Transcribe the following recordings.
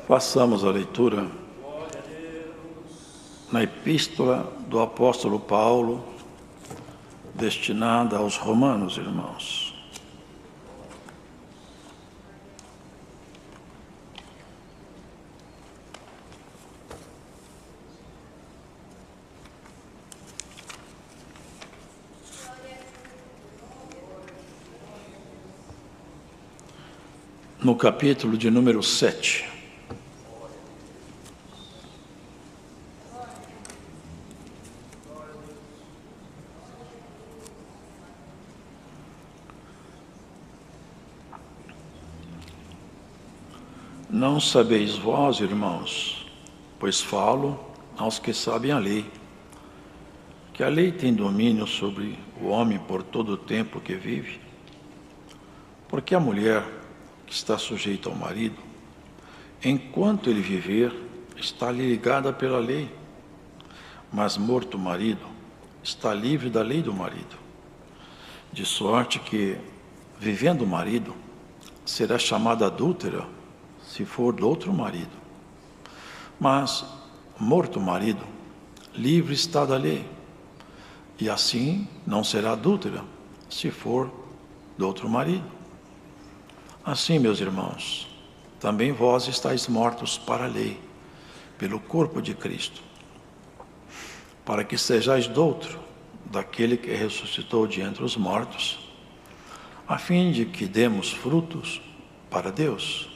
Façamos a leitura na epístola do apóstolo Paulo, destinada aos romanos, irmãos. No capítulo de número 7. Não sabeis vós, irmãos, pois falo aos que sabem a lei, que a lei tem domínio sobre o homem por todo o tempo que vive, porque a mulher que está sujeita ao marido, enquanto ele viver, está ligada pela lei, mas morto o marido, está livre da lei do marido, de sorte que, vivendo o marido, será chamada adúltera, se for do outro marido. Mas, morto o marido, livre está da lei, e assim não será adúltera, se for do outro marido. Assim, meus irmãos, também vós estáis mortos para a lei, pelo corpo de Cristo, para que sejais doutro daquele que ressuscitou de entre os mortos, a fim de que demos frutos para Deus.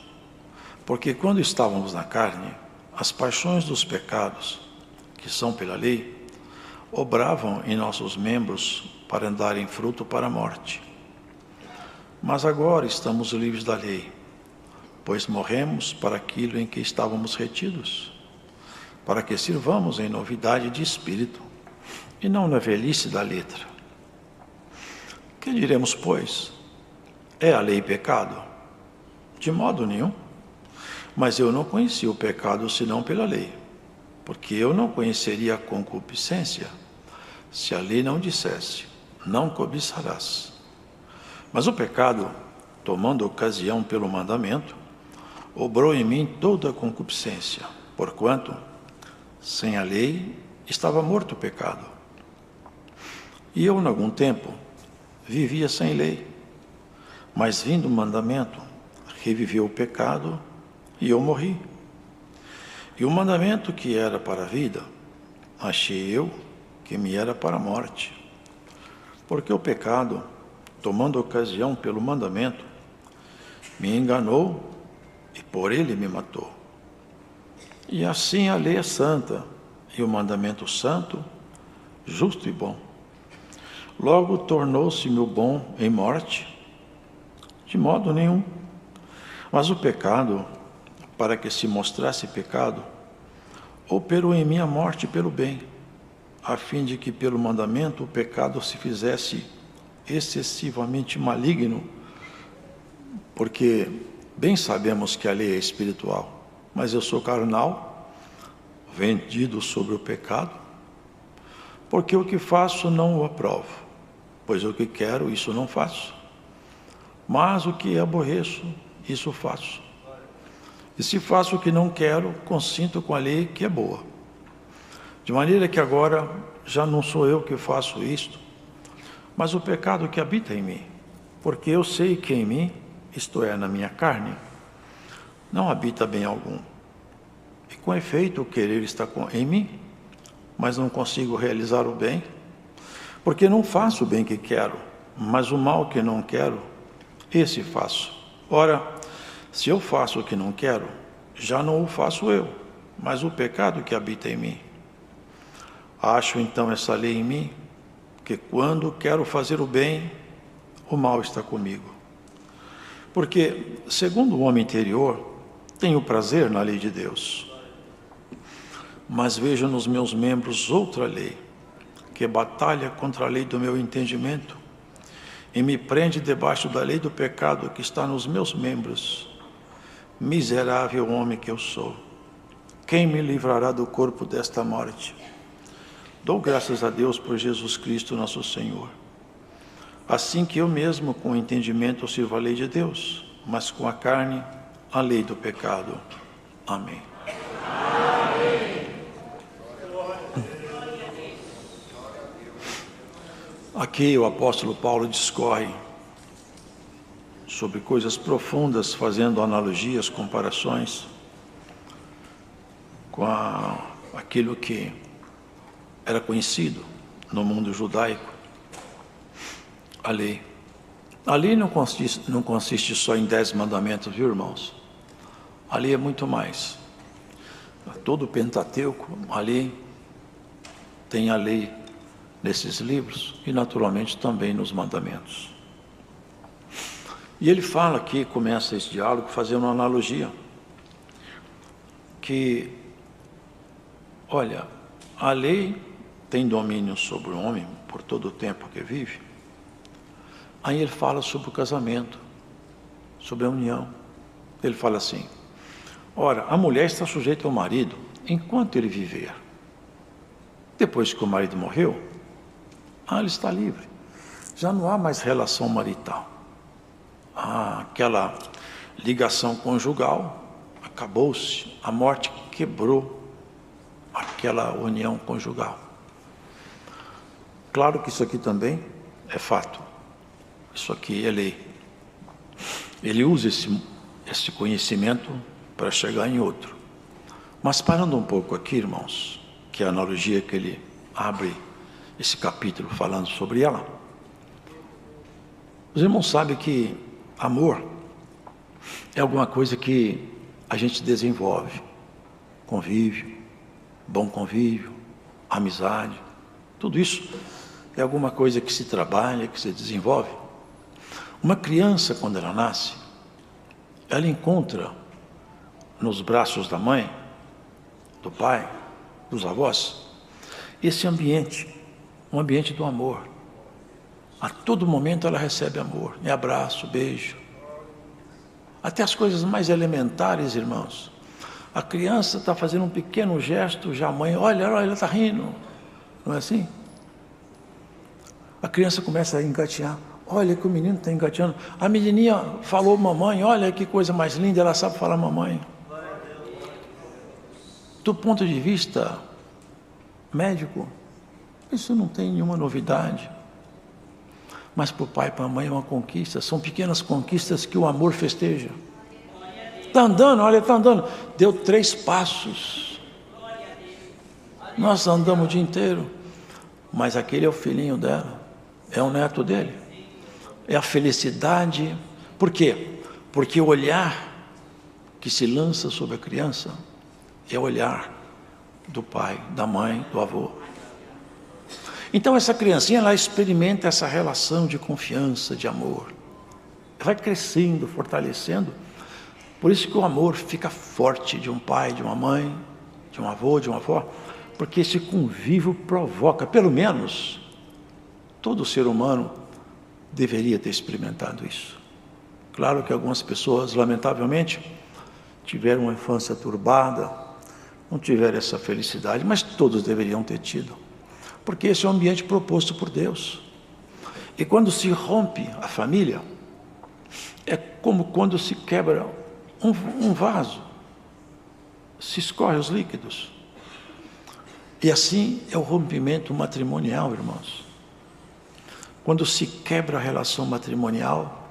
Porque quando estávamos na carne, as paixões dos pecados, que são pela lei, obravam em nossos membros para darem fruto para a morte. Mas agora estamos livres da lei, pois morremos para aquilo em que estávamos retidos, para que sirvamos em novidade de espírito, e não na velhice da letra. Que diremos, pois? É a lei pecado? De modo nenhum. Mas eu não conheci o pecado senão pela lei, porque eu não conheceria a concupiscência, se a lei não dissesse, não cobiçarás. Mas o pecado, tomando ocasião pelo mandamento, obrou em mim toda a concupiscência, porquanto, sem a lei, estava morto o pecado. E eu, em algum tempo, vivia sem lei, mas vindo o mandamento, reviveu o pecado e eu morri. E o mandamento que era para a vida, achei eu que me era para a morte, porque o pecado, tomando ocasião pelo mandamento, me enganou e por ele me matou. E assim a lei é santa, e o mandamento santo, justo e bom. Logo tornou-se-me o bom em morte? De modo nenhum. Mas o pecado, para que se mostrasse pecado, operou em mim a morte pelo bem, a fim de que pelo mandamento o pecado se fizesse excessivamente maligno, porque bem sabemos que a lei é espiritual, mas eu sou carnal, vendido sobre o pecado, porque o que faço não o aprovo, pois o que quero, isso não faço, mas o que aborreço, isso faço. E se faço o que não quero, consinto com a lei que é boa. De maneira que agora já não sou eu que faço isto, mas o pecado que habita em mim, porque eu sei que em mim, isto é, na minha carne, não habita bem algum. E com efeito o querer está em mim, mas não consigo realizar o bem, porque não faço o bem que quero, mas o mal que não quero, esse faço. Ora, se eu faço o que não quero, já não o faço eu, mas o pecado que habita em mim. Acho então essa lei em mim, que quando quero fazer o bem, o mal está comigo. Porque, segundo o homem interior, tenho prazer na lei de Deus. Mas vejo nos meus membros outra lei, que batalha contra a lei do meu entendimento, e me prende debaixo da lei do pecado que está nos meus membros. Miserável homem que eu sou, quem me livrará do corpo desta morte? Dou graças a Deus por Jesus Cristo, nosso Senhor. Assim que eu mesmo, com o entendimento, sirvo a lei de Deus, mas com a carne, a lei do pecado. Amém. Aqui o apóstolo Paulo discorre sobre coisas profundas, fazendo analogias, comparações com aquilo que era conhecido no mundo judaico, a lei. A lei não consiste só em 10 mandamentos, viu, irmãos? A lei é muito mais. Todo o Pentateuco, ali tem a lei nesses livros e naturalmente também nos mandamentos. E ele fala aqui, começa esse diálogo fazendo uma analogia, que, olha, a lei tem domínio sobre o homem por todo o tempo que vive. Aí ele fala sobre o casamento, sobre a união. Ele fala assim: ora, a mulher está sujeita ao marido enquanto ele viver. Depois que o marido morreu, ela está livre. Já não há mais relação marital. Aquela ligação conjugal acabou-se. A morte quebrou aquela união conjugal. Claro que isso aqui também é fato. Isso aqui é lei. Ele usa esse conhecimento para chegar em outro. Mas parando um pouco aqui, irmãos, que é a analogia que ele abre esse capítulo falando sobre ela. Os irmãos sabem que amor é alguma coisa que a gente desenvolve. Convívio, bom convívio, amizade, tudo isso é alguma coisa que se trabalha, que se desenvolve. Uma criança, quando ela nasce, ela encontra nos braços da mãe, do pai, dos avós, esse ambiente, um ambiente do amor. A todo momento ela recebe amor, abraço, beijo. Até as coisas mais elementares, irmãos. A criança está fazendo um pequeno gesto, já a mãe, olha, ela está rindo. Não é assim? A criança começa a engatinhar. Olha que o menino está engateando. A menininha falou mamãe, olha que coisa mais linda, ela sabe falar mamãe. Do ponto de vista médico, isso não tem nenhuma novidade. Mas para o pai e para a mãe é uma conquista. São pequenas conquistas que o amor festeja. Está andando, olha, está andando. Deu 3 passos. Nós andamos o dia inteiro. Mas aquele é o filhinho dela. É o neto dele. É a felicidade. Por quê? Porque o olhar que se lança sobre a criança é o olhar do pai, da mãe, do avô. Então essa criancinha, ela experimenta essa relação de confiança, de amor. Vai crescendo, fortalecendo. Por isso que o amor fica forte de um pai, de uma mãe, de um avô, de uma avó. Porque esse convívio provoca, pelo menos, todo ser humano deveria ter experimentado isso. Claro que algumas pessoas, lamentavelmente, tiveram uma infância turbada, não tiveram essa felicidade, mas todos deveriam ter tido. Porque esse é o ambiente proposto por Deus. E quando se rompe a família, é como quando se quebra um vaso, se escorre os líquidos. E assim é o rompimento matrimonial, irmãos. Quando se quebra a relação matrimonial,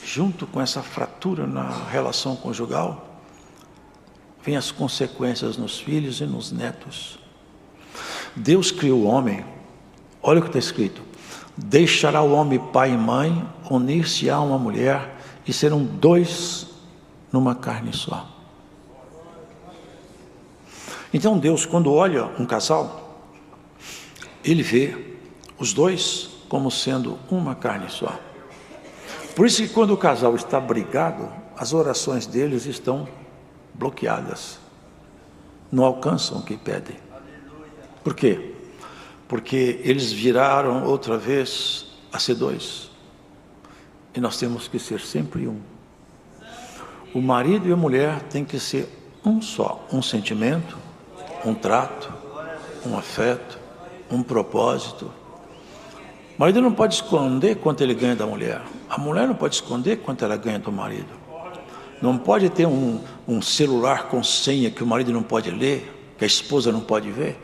junto com essa fratura na relação conjugal, vem as consequências nos filhos e nos netos. Deus criou o homem, olha o que está escrito: deixará o homem pai e mãe, unir-se a uma mulher, e serão 2 numa carne só. Então Deus, quando olha um casal, Ele vê os 2 como sendo uma carne só. Por isso que quando o casal está brigado, as orações deles estão bloqueadas, não alcançam o que pedem. Por quê? Porque eles viraram outra vez a ser 2. E nós temos que ser sempre um. O marido e a mulher têm que ser um só. Um sentimento, um trato, um afeto, um propósito. O marido não pode esconder quanto ele ganha da mulher. A mulher não pode esconder quanto ela ganha do marido. Não pode ter um celular com senha que o marido não pode ler, que a esposa não pode ver.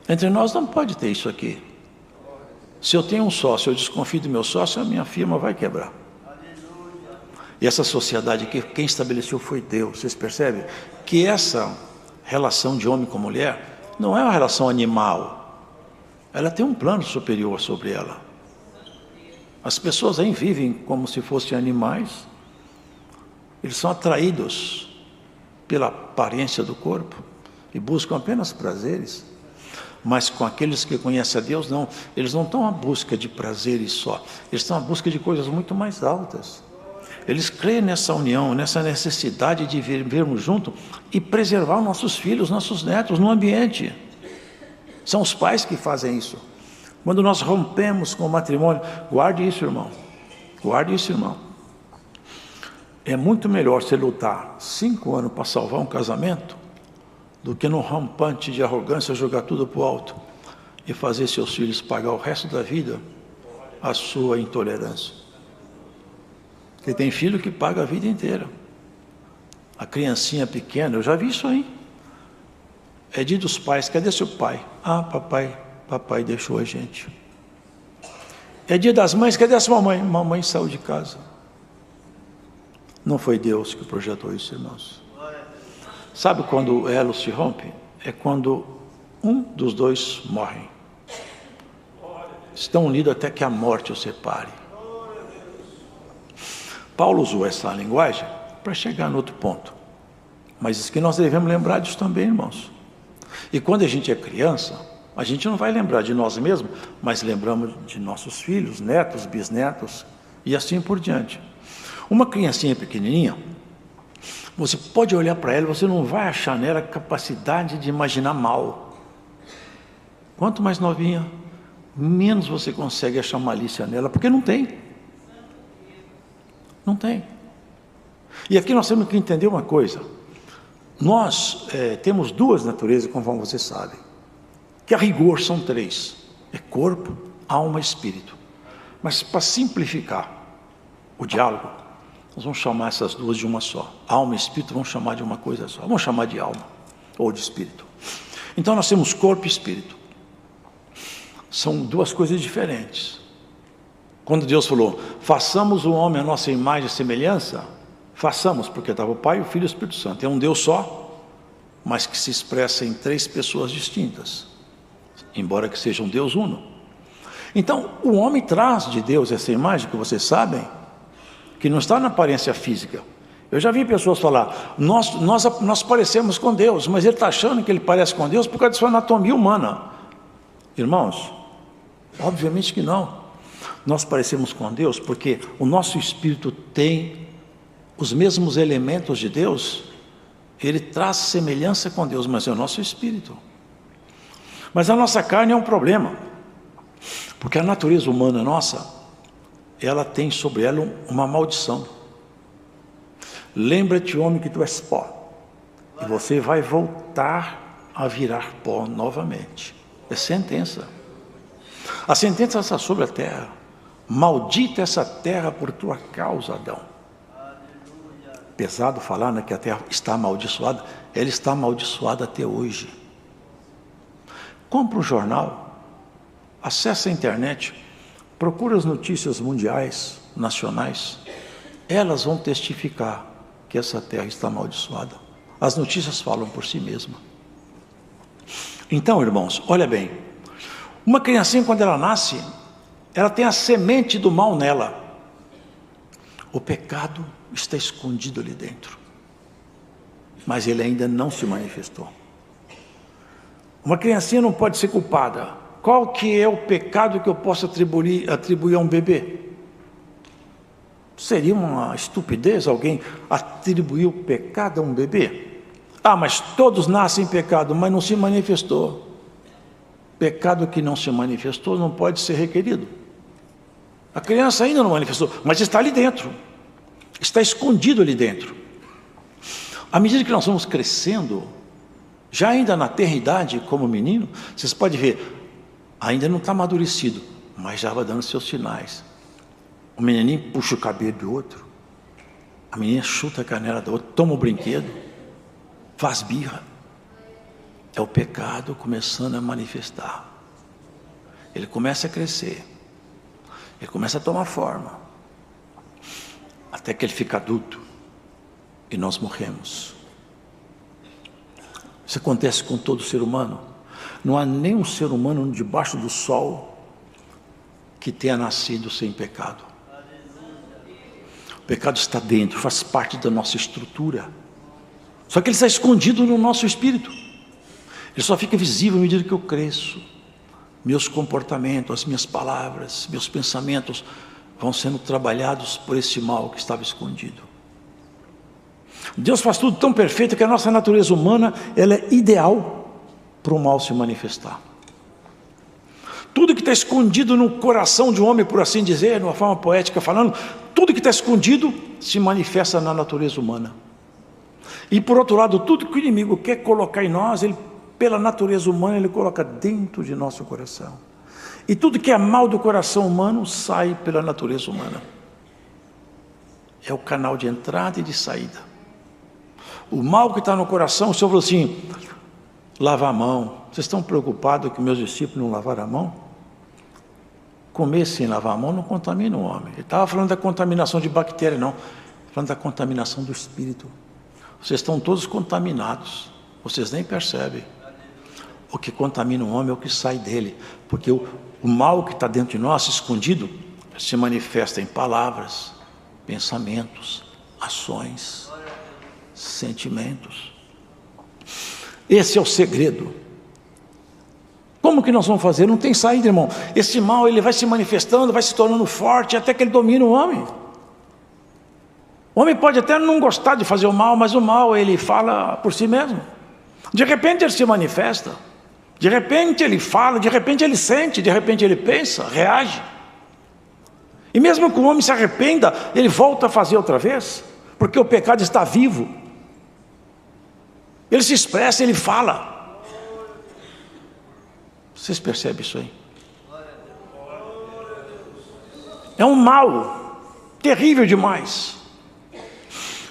Entre nós não pode ter isso aqui. Se eu tenho um sócio, eu desconfio do meu sócio, a minha firma vai quebrar. E essa sociedade aqui, quem estabeleceu foi Deus. Vocês percebem que essa relação de homem com mulher não é uma relação animal. Ela tem um plano superior sobre ela. As pessoas aí vivem como se fossem animais. Eles são atraídos pela aparência do corpo e buscam apenas prazeres. Mas com aqueles que conhecem a Deus, não. Eles não estão à busca de prazeres só. Eles estão à busca de coisas muito mais altas. Eles creem nessa união, nessa necessidade de vivermos juntos e preservar nossos filhos, nossos netos no ambiente. São os pais que fazem isso. Quando nós rompemos com o matrimônio, guarde isso, irmão. Guarde isso, irmão. É muito melhor você lutar 5 anos para salvar um casamento do que num rampante de arrogância jogar tudo para o alto e fazer seus filhos pagar o resto da vida a sua intolerância. Porque tem filho que paga a vida inteira. A criancinha pequena, eu já vi isso aí. É dia dos pais, cadê seu pai? Ah, papai deixou a gente. É dia das mães, cadê a sua mamãe? Mamãe saiu de casa. Não foi Deus que projetou isso, irmãos. Sabe quando o elo se rompe? É quando um dos dois morre. Estão unidos até que a morte os separe. Paulo usou essa linguagem para chegar no outro ponto. Mas isso que nós devemos lembrar disso também, irmãos. E quando a gente é criança, a gente não vai lembrar de nós mesmos, mas lembramos de nossos filhos, netos, bisnetos e assim por diante. Uma criancinha pequenininha, você pode olhar para ela, você não vai achar nela capacidade de imaginar mal. Quanto mais novinha, menos você consegue achar malícia nela, porque não tem. Não tem. E aqui nós temos que entender uma coisa. Nós temos 2 naturezas, conforme você sabe. Que a rigor são 3. É corpo, alma e espírito. Mas para simplificar o diálogo, nós vamos chamar essas 2 de uma só. Alma e espírito vamos chamar de uma coisa só. Vamos chamar de alma ou de espírito. Então nós temos corpo e espírito. São 2 coisas diferentes. Quando Deus falou, façamos o homem a nossa imagem e semelhança, façamos, porque estava o Pai, o Filho e o Espírito Santo. É um Deus só, mas que se expressa em 3 pessoas distintas, embora que seja um Deus uno. Então, o homem traz de Deus essa imagem que vocês sabem, que não está na aparência física. Eu já vi pessoas falar, nós parecemos com Deus, mas ele está achando que ele parece com Deus por causa da sua anatomia humana. Irmãos, obviamente que não. Nós parecemos com Deus porque o nosso espírito tem os mesmos elementos de Deus, ele traz semelhança com Deus, mas é o nosso espírito. Mas a nossa carne é um problema, porque a natureza humana nossa, ela tem sobre ela uma maldição. Lembra-te, homem, que tu és pó, e você vai voltar a virar pó novamente. É sentença. A sentença está sobre a terra. Maldita essa terra por tua causa, Adão. Pesado falar, né, que a terra está amaldiçoada. Ela está amaldiçoada até hoje. Compra um jornal, acessa a internet, procura as notícias mundiais, nacionais. Elas vão testificar que essa terra está amaldiçoada. As notícias falam por si mesmas. Então, irmãos, olha bem. Uma criancinha, quando ela nasce, ela tem a semente do mal nela. O pecado está escondido ali dentro, mas ele ainda não se manifestou. Uma criancinha não pode ser culpada. Qual que é o pecado que eu posso atribuir a um bebê? Seria uma estupidez alguém atribuir o pecado a um bebê? Ah, mas todos nascem em pecado, mas não se manifestou. Pecado que não se manifestou não pode ser requerido. A criança ainda não manifestou, mas está ali dentro. Está escondido ali dentro. À medida que nós vamos crescendo, já ainda na tenridade como menino, vocês podem ver, ainda não está amadurecido, mas já vai dando seus sinais. O menininho puxa o cabelo do outro. A menina chuta a canela da outra, toma o brinquedo, faz birra. É o pecado começando a manifestar. Ele começa a crescer. Ele começa a tomar forma. Até que ele fica adulto. E nós morremos. Isso acontece com todo ser humano. Não há nenhum ser humano debaixo do sol que tenha nascido sem pecado. O pecado está dentro, faz parte da nossa estrutura. Só que ele está escondido no nosso espírito. Ele só fica visível à medida que eu cresço. Meus comportamentos, as minhas palavras, meus pensamentos vão sendo trabalhados por esse mal que estava escondido. Deus faz tudo tão perfeito que a nossa natureza humana, ela é ideal para o mal se manifestar. Tudo que está escondido no coração de um homem, por assim dizer, de uma forma poética falando, tudo que está escondido se manifesta na natureza humana. E por outro lado, tudo que o inimigo quer colocar em nós, ele, pela natureza humana, ele coloca dentro de nosso coração. E tudo que é mal do coração humano sai pela natureza humana. É o canal de entrada e de saída. O mal que está no coração, o Senhor falou assim, lavar a mão. Vocês estão preocupados que meus discípulos não lavaram a mão? Comer sem lavar a mão não contamina o homem. Ele estava falando da contaminação de bactéria, não. Falando da contaminação do espírito. Vocês estão todos contaminados. Vocês nem percebem. O que contamina o homem é o que sai dele. Porque o mal que está dentro de nós, escondido, se manifesta em palavras, pensamentos, ações, sentimentos. Esse é o segredo. Como que nós vamos fazer? Não tem saída, irmão. Esse mal, ele vai se manifestando, vai se tornando forte, até que ele domina o homem. O homem pode até não gostar de fazer o mal, mas o mal, ele fala por si mesmo. De repente ele se manifesta, de repente ele fala, de repente ele sente, de repente ele pensa, reage. E mesmo que o homem se arrependa, ele volta a fazer outra vez, porque o pecado está vivo. Ele se expressa, ele fala. Vocês percebem isso aí? É um mal terrível demais.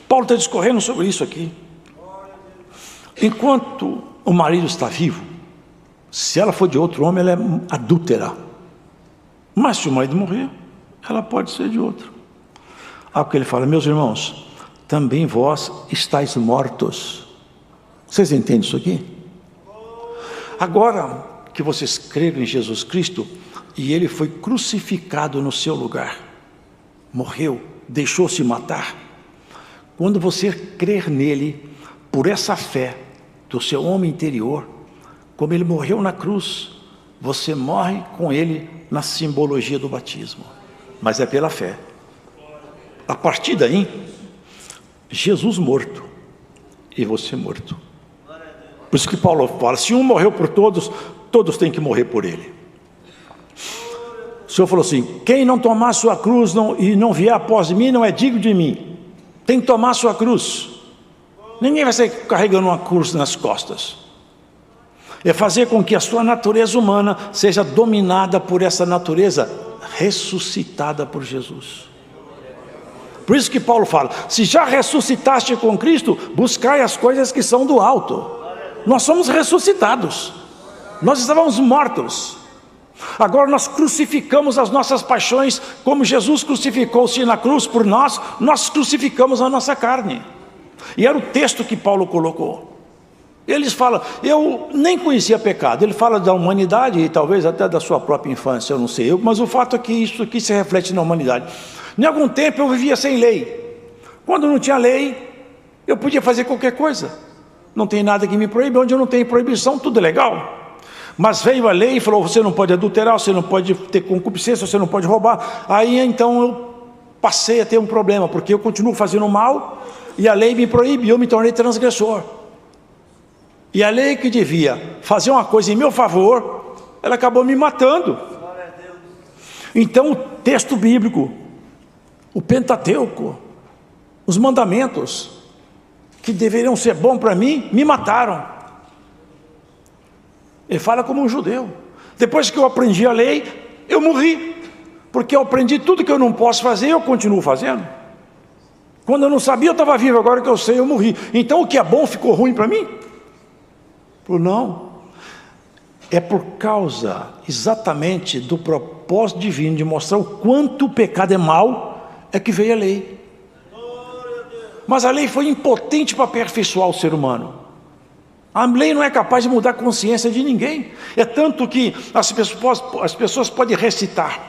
Paulo está discorrendo sobre isso aqui. Enquanto o marido está vivo, se ela for de outro homem, ela é adúltera. Mas se o marido morrer, ela pode ser de outro. Porque ele fala, meus irmãos, também vós estáis mortos. Vocês entendem isso aqui? Agora que vocês creram em Jesus Cristo, e Ele foi crucificado no seu lugar, morreu, deixou-se matar, quando você crer nele, por essa fé do seu homem interior, como Ele morreu na cruz, você morre com Ele na simbologia do batismo, mas é pela fé. A partir daí, Jesus morto, e você morto. Por isso que Paulo fala, se um morreu por todos, todos têm que morrer por ele. O Senhor falou assim, quem não tomar sua cruz e não vier após mim, não é digno de mim. Tem que tomar sua cruz. Ninguém vai sair carregando uma cruz nas costas. É fazer com que a sua natureza humana seja dominada por essa natureza ressuscitada por Jesus. Por isso que Paulo fala, se já ressuscitaste com Cristo, buscai as coisas que são do alto. Nós somos ressuscitados. Nós estávamos mortos. Agora nós crucificamos as nossas paixões, como Jesus crucificou-se na cruz por nós, nós crucificamos a nossa carne. E era o texto que Paulo colocou. Eles falam, eu nem conhecia pecado. Ele fala da humanidade e talvez até da sua própria infância, eu não sei. Mas o fato é que isso aqui se reflete na humanidade. Em algum tempo eu vivia sem lei. Quando não tinha lei, eu podia fazer qualquer coisa. Não tem nada que me proíbe. Onde eu não tenho proibição, tudo é legal. Mas veio a lei e falou, você não pode adulterar, você não pode ter concupiscência, você não pode roubar. Aí então eu passei a ter um problema, porque eu continuo fazendo mal e a lei me proíbe e eu me tornei transgressor. E a lei que devia fazer uma coisa em meu favor, ela acabou me matando. Então o texto bíblico, o Pentateuco, os mandamentos que deveriam ser bons para mim, me mataram. Ele fala como um judeu. Depois que eu aprendi a lei, eu morri, porque eu aprendi tudo que eu não posso fazer, eu continuo fazendo. Quando eu não sabia, eu estava vivo. Agora que eu sei, eu morri. Então o que é bom ficou ruim para mim? Não. É por causa exatamente do propósito divino de mostrar o quanto o pecado é mau, é que veio a lei. Mas a lei foi impotente para aperfeiçoar o ser humano. A lei não é capaz de mudar a consciência de ninguém. É tanto que as pessoas podem recitar,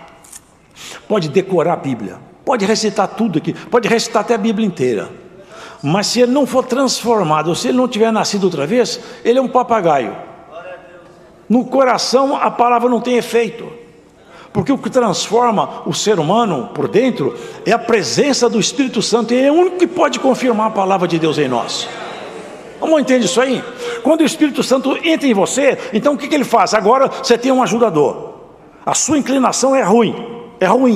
pode decorar a Bíblia, pode recitar tudo aqui, pode recitar até a Bíblia inteira. Mas se ele não for transformado, ou se ele não tiver nascido outra vez, ele é um papagaio. No coração a palavra não tem efeito. Porque o que transforma o ser humano por dentro é a presença do Espírito Santo. E ele é o único que pode confirmar a palavra de Deus em nós. Vamos entender isso aí? Quando o Espírito Santo entra em você, então o que ele faz? Agora você tem um ajudador. A sua inclinação é ruim,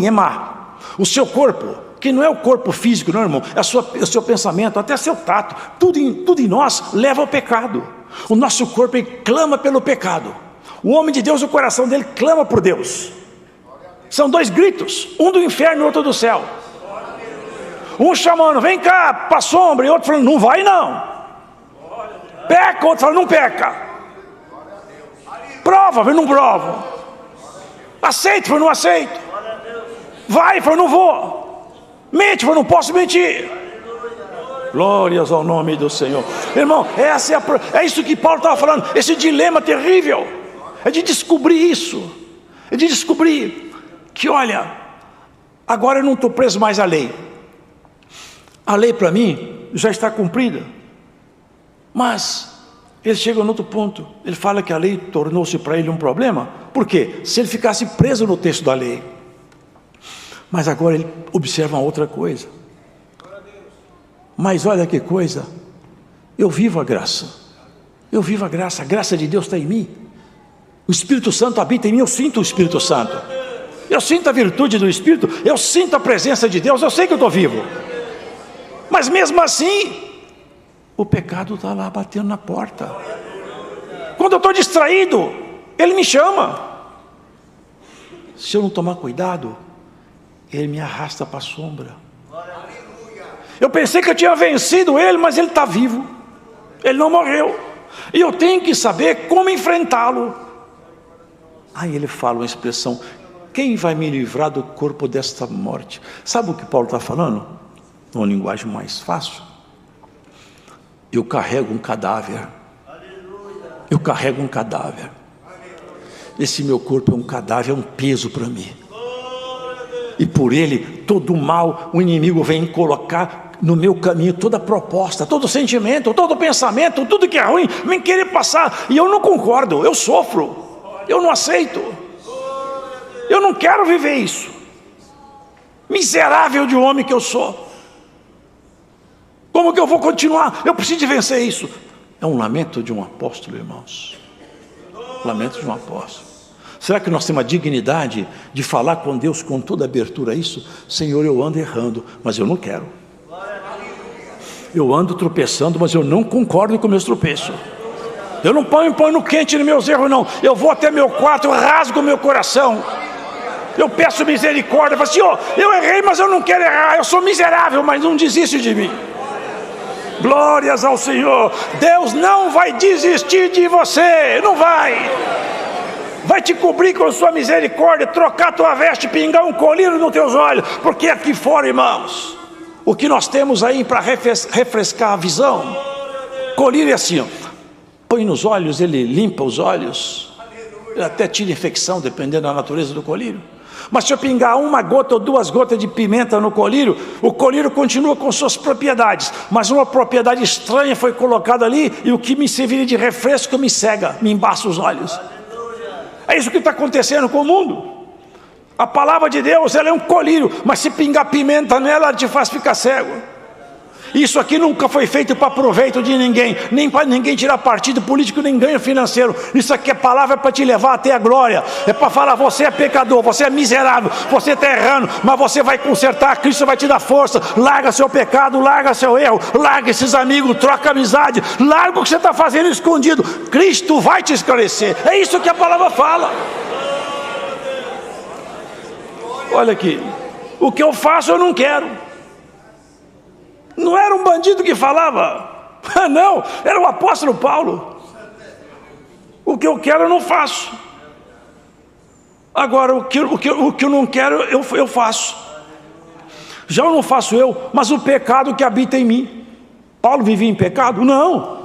é má. O seu corpo, que não é o corpo físico, não, irmão, é o seu pensamento, até seu tato, tudo em nós leva ao pecado. O nosso corpo clama pelo pecado. O homem de Deus, o coração dele clama por Deus. São dois gritos, um do inferno e outro do céu. Um chamando, vem cá para a sombra, e outro falando, não vai não. Peca, outro falando, não peca. Prova, mas não prova. Aceita, mas não aceito. Vai, mas não vou. Mente, mas não posso mentir. Glórias ao nome do Senhor. Irmão, é isso que Paulo estava falando. Esse dilema terrível é de descobrir isso. É de descobrir que, olha, agora eu não estou preso mais à lei. A lei para mim já está cumprida. Mas ele chega no outro ponto. Ele fala que a lei tornou-se para ele um problema. Por quê? Se ele ficasse preso no texto da lei. Mas agora ele observa uma outra coisa. Mas olha que coisa. Eu vivo a graça. Eu vivo a graça de Deus está em mim. O Espírito Santo habita em mim, eu sinto o Espírito Santo. Eu sinto a virtude do Espírito, eu sinto a presença de Deus, eu sei que eu estou vivo. Mas mesmo assim, o pecado está lá batendo na porta. Quando eu estou distraído, ele me chama. Se eu não tomar cuidado, ele me arrasta para a sombra. Eu pensei que eu tinha vencido ele, mas ele está vivo. Ele não morreu. E eu tenho que saber como enfrentá-lo. Aí ele fala uma expressão: quem vai me livrar do corpo desta morte? Sabe o que Paulo está falando? Numa linguagem mais fácil. Eu carrego um cadáver. Eu carrego um cadáver. Esse meu corpo é um cadáver, é um peso para mim. E por ele, todo o mal, o inimigo vem colocar no meu caminho toda proposta, todo sentimento, todo pensamento, tudo que é ruim, vem querer passar. E eu não concordo, eu sofro. Eu não aceito. Eu não quero viver isso. Miserável de homem que eu sou. Como que eu vou continuar? Eu preciso de vencer isso. É um lamento de um apóstolo, irmãos. Lamento de um apóstolo. Será que nós temos a dignidade de falar com Deus com toda abertura a isso? Senhor, eu ando errando, mas eu não quero. Eu ando tropeçando, mas eu não concordo com meus tropeços. Eu não ponho no quente nos meus erros, não. Eu vou até meu quarto, eu rasgo meu coração. Eu peço misericórdia. Eu falo, Senhor, eu errei, mas eu não quero errar. Eu sou miserável, mas não desiste de mim. Glórias ao Senhor. Deus não vai desistir de você. Não vai. Vai te cobrir com sua misericórdia, trocar tua veste, pingar um colírio nos teus olhos. Porque aqui fora, irmãos, o que nós temos aí para refrescar a visão, colírio é assim, ó. Põe nos olhos, ele limpa os olhos, ele até tira infecção, dependendo da natureza do colírio. Mas se eu pingar uma gota ou duas gotas de pimenta no colírio, o colírio continua com suas propriedades, mas uma propriedade estranha foi colocada ali, e o que me serviria de refresco me cega, me embaça os olhos. É isso que está acontecendo com o mundo. A palavra de Deus, ela é um colírio, mas se pingar pimenta nela, ela te faz ficar cego. Isso aqui nunca foi feito para proveito de ninguém, nem para ninguém tirar partido político, nem ganho financeiro. Isso aqui é palavra para te levar até a glória. É para falar, você é pecador, você é miserável, você está errando, mas você vai consertar, Cristo vai te dar força. Larga seu pecado, larga seu erro, larga esses amigos, troca amizade, larga o que você está fazendo escondido. Cristo vai te esclarecer. É isso que a palavra fala. Olha aqui, o que eu faço eu não quero. Não era um bandido que falava. Não, era o apóstolo Paulo. O que eu quero eu não faço. Agora, o que eu não quero eu faço. Já não faço eu, mas o pecado que habita em mim. Paulo vivia em pecado? Não.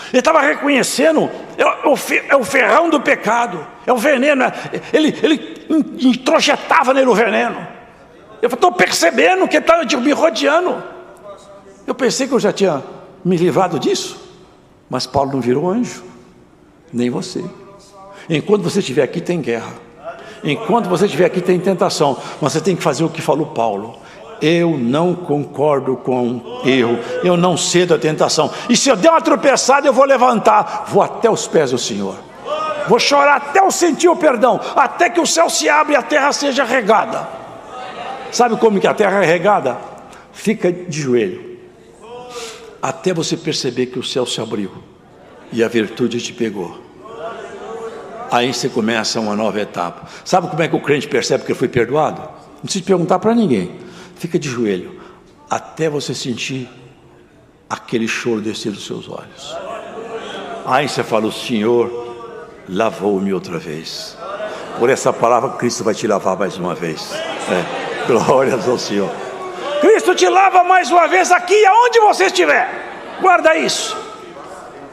Ele estava reconhecendo, é o ferrão do pecado, é o veneno. Ele introjetava nele o veneno. Eu estou percebendo que está me rodeando. Eu pensei que eu já tinha me livrado disso, mas Paulo não virou anjo, nem você. Enquanto você estiver aqui tem guerra, enquanto você estiver aqui tem tentação, mas você tem que fazer o que falou Paulo: eu não concordo com erro, eu não cedo à tentação, e se eu der uma tropeçada eu vou levantar, vou até os pés do Senhor, vou chorar até eu sentir o perdão, até que o céu se abra e a terra seja regada. Sabe como que a terra é regada? Fica de joelho, até você perceber que o céu se abriu e a virtude te pegou. Aí você começa uma nova etapa. Sabe como é que o crente percebe que ele foi perdoado? Não precisa perguntar para ninguém. Fica de joelho até você sentir aquele choro descer dos seus olhos. Aí você fala: o Senhor lavou-me outra vez. Por essa palavra Cristo vai te lavar mais uma vez. Glórias ao Senhor. Cristo te lava mais uma vez aqui, aonde você estiver. Guarda isso.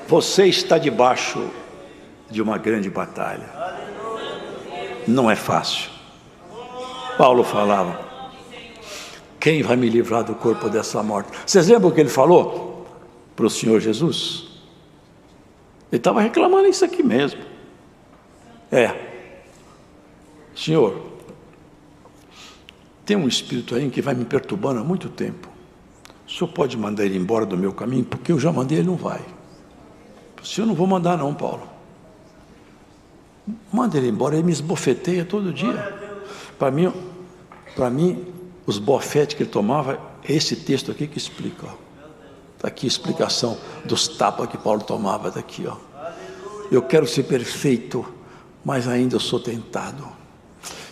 Você está debaixo de uma grande batalha. Não é fácil. Paulo falava: quem vai me livrar do corpo dessa morte? Vocês lembram o que ele falou para o Senhor Jesus? Ele estava reclamando isso aqui mesmo. Senhor, tem um espírito aí que vai me perturbando há muito tempo. O Senhor pode mandar ele embora do meu caminho? Porque eu já mandei, ele não vai. O Senhor, não vou mandar não, Paulo. Manda ele embora, ele me esbofeteia todo dia. Para mim, os bofetes que ele tomava, é esse texto aqui que explica. Está aqui a explicação dos tapas que Paulo tomava, daqui, ó. Eu quero ser perfeito, mas ainda eu sou tentado.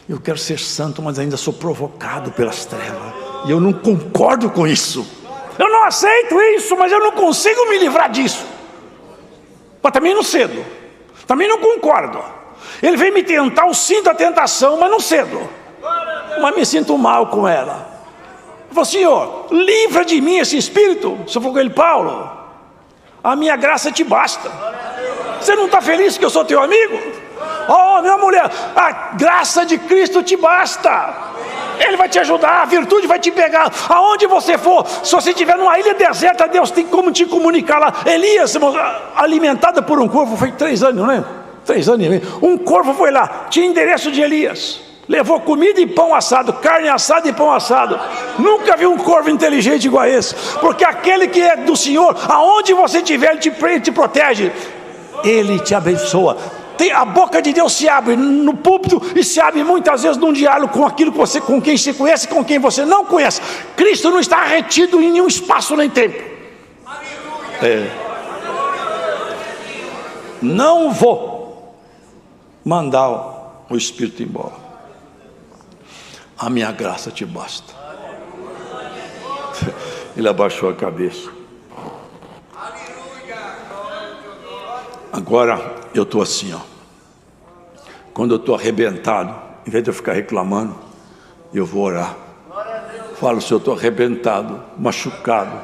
Eu quero ser santo, mas ainda sou provocado pelas trevas. E eu não concordo com isso. Eu não aceito isso, mas eu não consigo me livrar disso. Mas também não cedo. Também não concordo. Ele vem me tentar, eu sinto a tentação, mas não cedo. Mas me sinto mal com ela. Eu falo: Senhor, livra de mim esse espírito. Se eu for com ele: Paulo, a minha graça te basta. Você não está feliz que eu sou teu amigo? Oh, minha mulher, a graça de Cristo te basta. Ele vai te ajudar, a virtude vai te pegar aonde você for. Se você estiver numa ilha deserta, Deus tem como te comunicar lá. Elias, alimentada por um corvo, foi 3 anos, não é? 3 anos e meio. Um corvo foi lá, tinha endereço de Elias, levou comida e pão assado, carne assada e pão assado. Nunca vi um corvo inteligente igual a esse. Porque aquele que é do Senhor, aonde você estiver, ele te protege, ele te abençoa. A boca de Deus se abre no púlpito e se abre muitas vezes num diálogo com aquilo que você, com quem se conhece, com quem você não conhece. Cristo não está retido em nenhum espaço nem tempo. Não vou mandar o Espírito embora. A minha graça te basta. Ele abaixou a cabeça. Agora eu estou assim, ó. Quando eu estou arrebentado, em vez de eu ficar reclamando, eu vou orar. Falo: se eu estou arrebentado, machucado,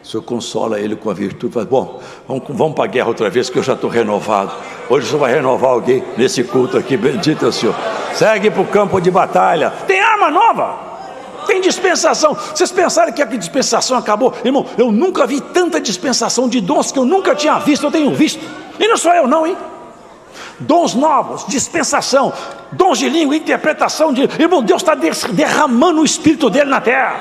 o Senhor consola ele com a virtude. Fala: bom, vamos para a guerra outra vez, que eu já estou renovado. Hoje o Senhor vai renovar alguém nesse culto aqui, bendito é o Senhor. Segue para o campo de batalha. Tem arma nova, tem dispensação. Vocês pensaram que a dispensação acabou? Irmão, eu nunca vi tanta dispensação de dons que eu nunca tinha visto. Eu tenho visto, e não sou eu não, hein? Dons novos, dispensação, dons de língua, interpretação de... Irmão, Deus está derramando o Espírito dele na terra.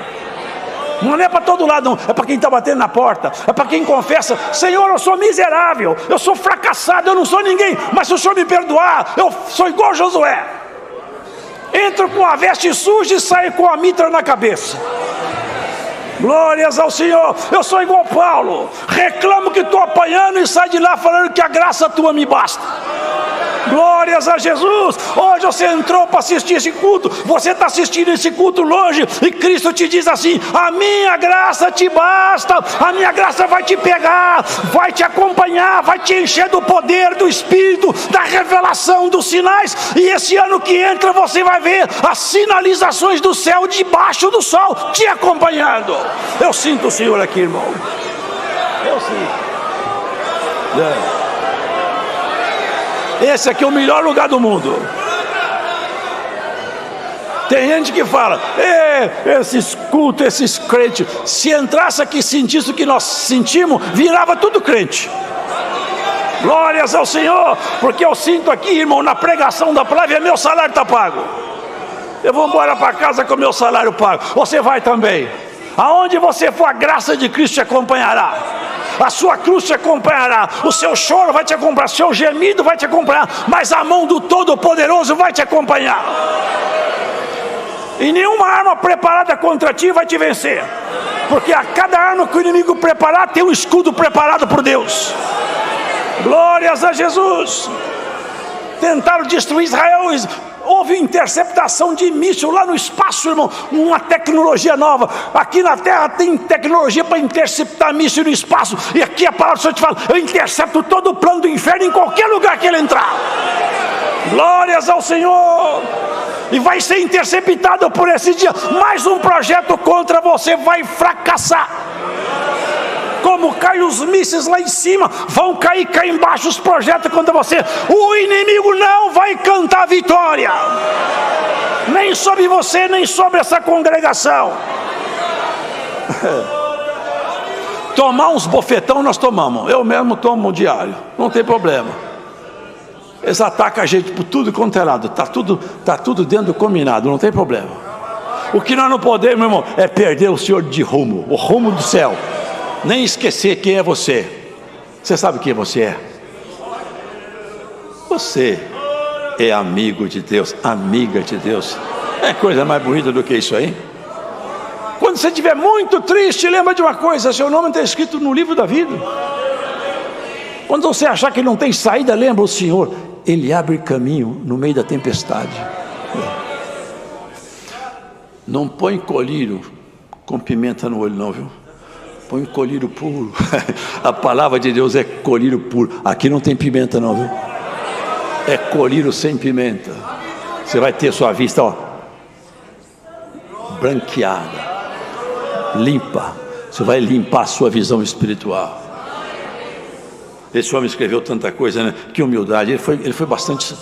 Não é para todo lado, não. É para quem está batendo na porta. É para quem confessa: Senhor, eu sou miserável, eu sou fracassado, eu não sou ninguém, mas se o Senhor me perdoar, eu sou igual Josué. Entro com a veste suja e saio com a mitra na cabeça. Glórias ao Senhor. Eu sou igual Paulo, reclamo que estou apanhando e saio de lá falando que a graça tua me basta. Glórias a Jesus. Hoje você entrou para assistir esse culto, você está assistindo esse culto longe, e Cristo te diz assim: a minha graça te basta, a minha graça vai te pegar, vai te acompanhar, vai te encher do poder, do Espírito, da revelação, dos sinais, e esse ano que entra você vai ver as sinalizações do céu debaixo do sol te acompanhando. Eu sinto o Senhor aqui, irmão. Eu sinto. Esse aqui é o melhor lugar do mundo. Tem gente que fala: esses cultos, esses crentes, se entrasse aqui e sentisse o que nós sentimos, virava tudo crente. Glórias ao Senhor, porque eu sinto aqui, irmão, na pregação da palavra, meu salário está pago. Eu vou embora para casa com meu salário pago. Você vai também. Aonde você for, a graça de Cristo te acompanhará. A sua cruz te acompanhará, o seu choro vai te acompanhar, o seu gemido vai te acompanhar, mas a mão do Todo-Poderoso vai te acompanhar. E nenhuma arma preparada contra ti vai te vencer, porque a cada arma que o inimigo preparar, tem um escudo preparado por Deus. Glórias a Jesus. Tentaram destruir Israel, houve interceptação de míssil lá no espaço, irmão, uma tecnologia nova. Aqui na terra tem tecnologia para interceptar míssil no espaço, e aqui a palavra do Senhor te fala: eu intercepto todo o plano do inferno em qualquer lugar que ele entrar. Glórias ao Senhor. E vai ser interceptado por esse dia. Mais um projeto contra você vai fracassar. Como caem os mísseis lá em cima, vão cair cá embaixo os projetos contra você. O inimigo não vai cantar vitória, nem sobre você, nem sobre essa congregação. Tomar uns bofetão nós tomamos, eu mesmo tomo diário, não tem problema. Eles atacam a gente por tudo quanto é lado, está tudo dentro do combinado, não tem problema. O que nós não podemos, meu irmão, é perder o Senhor de rumo, o rumo do céu. Nem esquecer quem é você. Você sabe quem você é? Você é amigo de Deus, amiga de Deus. É coisa mais bonita do que isso aí. Quando você estiver muito triste, lembra de uma coisa: seu nome está escrito no livro da vida. Quando você achar que não tem saída, lembra o Senhor, Ele abre caminho no meio da tempestade. Não põe colírio com pimenta no olho não, viu? Põe colírio puro. A palavra de Deus é colírio puro. Aqui não tem pimenta não, viu? É colírio sem pimenta. Você vai ter sua vista, ó, branqueada, limpa. Você vai limpar a sua visão espiritual. Esse homem escreveu tanta coisa, né? Que humildade. Ele foi bastante.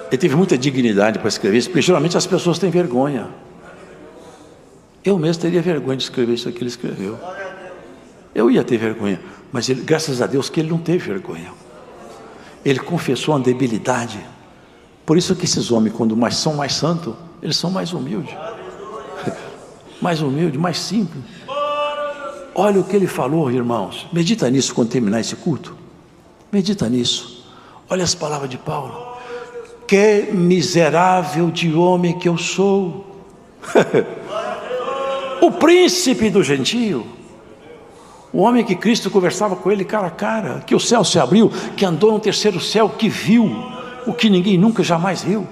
Ele teve muita dignidade para escrever isso, porque geralmente as pessoas têm vergonha. Eu mesmo teria vergonha de escrever isso que ele escreveu. Eu ia ter vergonha, mas ele, graças a Deus que ele não teve vergonha. Ele confessou uma debilidade. Por isso que esses homens, quando são mais santos, eles são mais humildes. Mais humildes, mais simples. Olha o que ele falou, irmãos. Medita nisso quando terminar esse culto. Medita nisso. Olha as palavras de Paulo. Que miserável de homem que eu sou. O príncipe do gentio. O homem que Cristo conversava com ele cara a cara, que o céu se abriu, que andou no terceiro céu, que viu o que ninguém nunca jamais viu.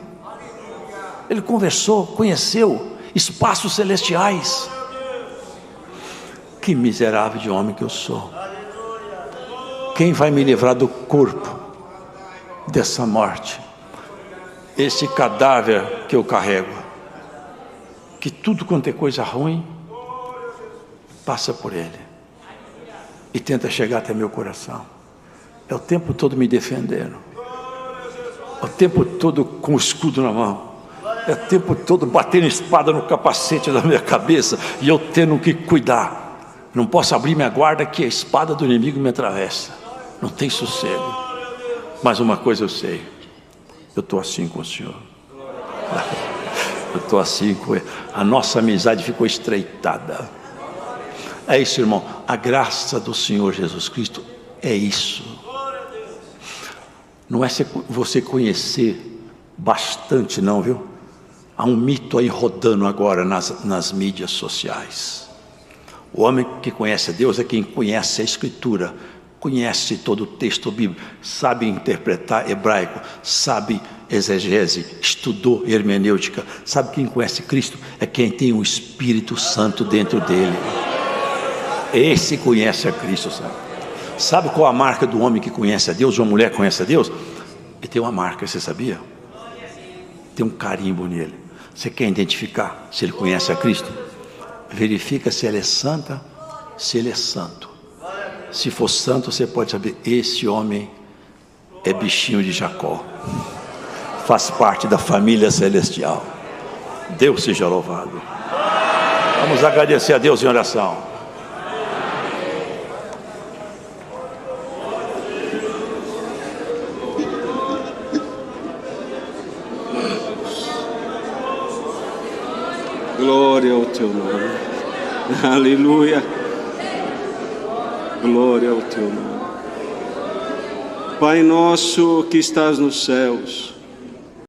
Ele conversou, conheceu espaços celestiais. Que miserável de homem que eu sou. Quem vai me livrar do corpo dessa morte? Esse cadáver que eu carrego, que tudo quanto é coisa ruim passa por ele e tenta chegar até meu coração. É o tempo todo me defendendo, é o tempo todo com o escudo na mão, é o tempo todo batendo espada no capacete da minha cabeça, e eu tendo que cuidar. Não posso abrir minha guarda, que a espada do inimigo me atravessa. Não tem sossego. Mas uma coisa eu sei: eu estou assim com o Senhor. Eu estou assim com ele. A nossa amizade ficou estreitada. É isso, irmão. A graça do Senhor Jesus Cristo é isso. Não é você conhecer bastante não, viu? Há um mito aí rodando agora nas mídias sociais. O homem que conhece a Deus é quem conhece a Escritura conhece todo o texto bíblico, sabe interpretar hebraico, sabe exegese, estudou hermenêutica. Sabe quem conhece Cristo? É quem tem o Espírito Santo dentro dele. Esse conhece a Cristo, sabe? Sabe qual a marca do homem que conhece a Deus, de uma mulher que conhece a Deus? Ele tem uma marca, você sabia? Tem um carimbo nele. Você quer identificar se ele conhece a Cristo? Verifica se ela é santa, se ele é santo. Se for santo, você pode saber, esse homem é bichinho de Jacó, faz parte da família celestial. Deus seja louvado. Vamos agradecer a Deus em oração. Glória ao teu nome. Aleluia. Glória ao teu nome. Pai nosso que estás nos céus,